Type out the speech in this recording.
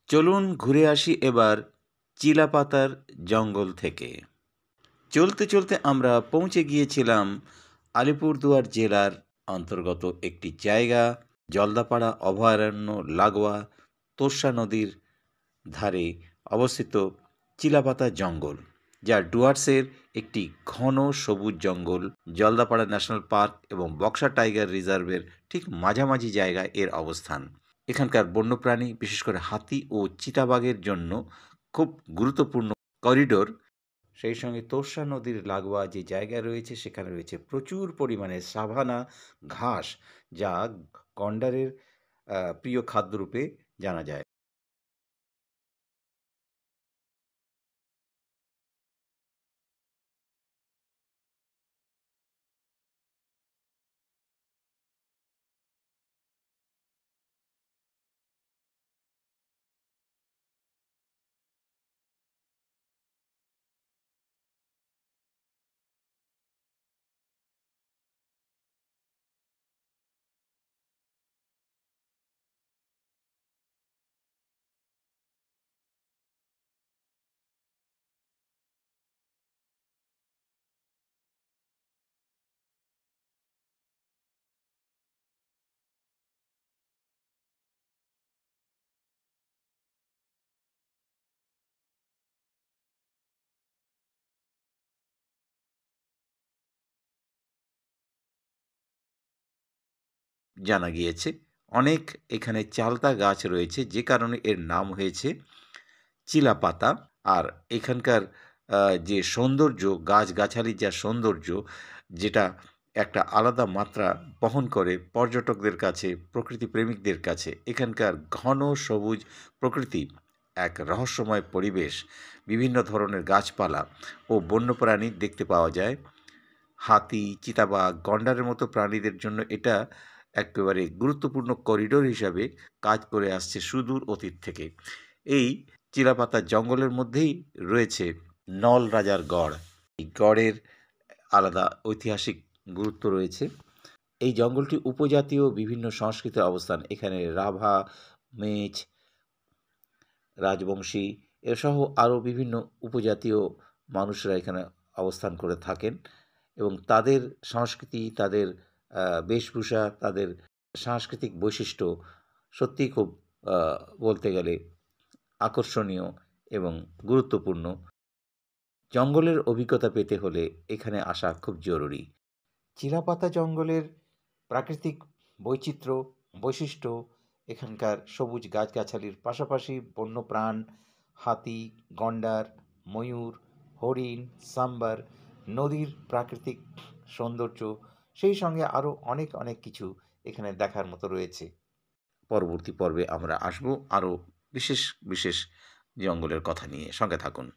চলুন ঘুরে আসি এবার চিলাপাতার জঙ্গল থেকে। চলতে চলতে আমরা পৌঁছে গিয়েছিলাম আলিপুরদুয়ার জেলার অন্তর্গত একটি জায়গা, জলদাপাড়া অভয়ারণ্য লাগোয়া তোর্ষা নদীর ধারে অবস্থিত চিলাপাতা জঙ্গল, যা ডুয়ার্সের একটি ঘন সবুজ জঙ্গল। জলদাপাড়া ন্যাশনাল পার্ক এবং বক্সা টাইগার রিজার্ভের ঠিক মাঝামাঝি জায়গায় এর অবস্থান। এখানকার বন্যপ্রাণী, বিশেষ করে হাতি ও চিতাবাঘের জন্য খুব গুরুত্বপূর্ণ করিডোর। সেই সঙ্গে তোর্ষা নদীর লাগোয়া যে জায়গা রয়েছে, সেখানে রয়েছে প্রচুর পরিমাণে সাভানা ঘাস, যা গন্ডারের প্রিয় খাদ্যরূপে জানা যায়। জানা গিয়েছে অনেক এখানে চালতা গাছ রয়েছে, যে কারণে এর নাম হয়েছে চিলাপাতা। আর এখানকার যে সৌন্দর্য, গাছগাছালির যা সৌন্দর্য, যেটা একটা আলাদা মাত্রা বহন করে পর্যটকদের কাছে, প্রকৃতি প্রেমিকদের কাছে। এখানকার ঘন সবুজ প্রকৃতি, এক রহস্যময় পরিবেশ, বিভিন্ন ধরনের গাছপালা ও বন্যপ্রাণী দেখতে পাওয়া যায়। হাতি, চিতাবাঘ, গন্ডারের মতো প্রাণীদের জন্য এটা একেবারে গুরুত্বপূর্ণ করিডোর হিসাবে কাজ করে আসছে সুদূর অতীত থেকে। এই চিলাপাতা জঙ্গলের মধ্যেই রয়েছে নল রাজার গড়। এই গড়ের আলাদা ঐতিহাসিক গুরুত্ব রয়েছে। এই জঙ্গলটি উপজাতীয় বিভিন্ন সংস্কৃতির অবস্থান। এখানে রাভা, মেচ, রাজবংশী এসহ আরও বিভিন্ন উপজাতীয় মানুষরা এখানে অবস্থান করে থাকেন, এবং তাদের সংস্কৃতি, তাদের বেশভূষা, তাদের সাংস্কৃতিক বৈশিষ্ট্য সত্যিই খুব বলতে গেলে আকর্ষণীয় এবং গুরুত্বপূর্ণ। জঙ্গলের অভিজ্ঞতা পেতে হলে এখানে আসা খুব জরুরি। চিলাপাতা জঙ্গলের প্রাকৃতিক বৈচিত্র্য, বৈশিষ্ট্য, এখানকার সবুজ গাছগাছালির পাশাপাশি বন্যপ্রাণ, হাতি, গন্ডার, ময়ূর, হরিণ, সাম্বার, নদীর প্রাকৃতিক সৌন্দর্য, সেই সঙ্গে আরও অনেক অনেক কিছু এখানে দেখার মতো রয়েছে। পরবর্তী পর্বে আমরা আসব আরও বিশেষ বিশেষ জঙ্গলের কথা নিয়ে। সঙ্গে থাকুন।